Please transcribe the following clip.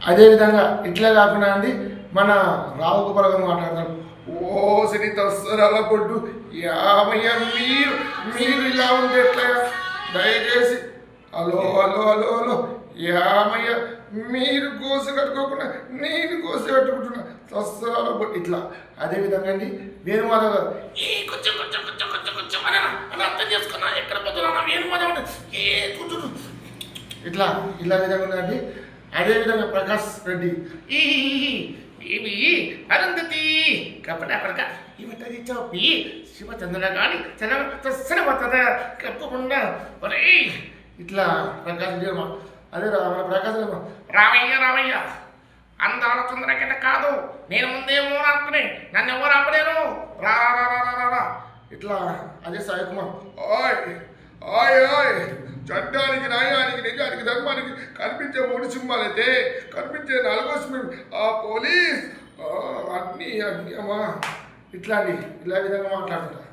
అదేవిధంగా ఇట్లా కాకుండా అండి మన రావు గోపాల్ గారు మాట్లాడతారు. ఓ సిరి తస్సరాల పొడ్డు యామయ్య మీరు మీరు ఇలా ఉంటే ఎట్లా దయచేసి హలో హలో హలో హలో యామయ్య మీరు కోసి కట్టుకోకుండా నేను కోసి కట్టుకుంటున్నా తస్సరాల పొడ్డు ఇట్లా. అదేవిధంగా అండి వేణుమాధవ్ గారు కొంచెం కొంచెం కొంచెం కొంచెం కొంచెం అని అర్థం చేసుకున్నా ఎక్కడ పోతున్నా వేణుమాధవ్ ఏ కూర్చుంటు ఇట్లా ఇలా విధంగా ఉందండి. అదేవిధంగా ప్రకాష్ రెడ్డి ఇవి అరుంధతి కపడా పడక ఇవటది చౌపి శివచంద్ర కానీ చదవత కప్పకుండా ఒరే ఇట్లా ప్రకాష్ రెడ్డి అదే మన ప్రకాశ్ రామయ్య రామయ్య అందాల చంద్రకిట కాదు నేను ముందేమో అనుకునే నన్ను ఎవరు ఆపలేరు రా రా రా రా రా ఇట్లా. అదే సాయి కుమార్ ఓయ్ ఓయ్ ఓయ్ చట్టానికి న్యాయానికి నిజానికి ధర్మానికి కనిపించే 3 సింహాలు అయితే కనిపించే 4వ సింహం ఆ పోలీస్ అగ్ని అగ్ని అమ్మా ఇట్లా అండి ఇలా విధంగా మాట్లాడుతుంటా.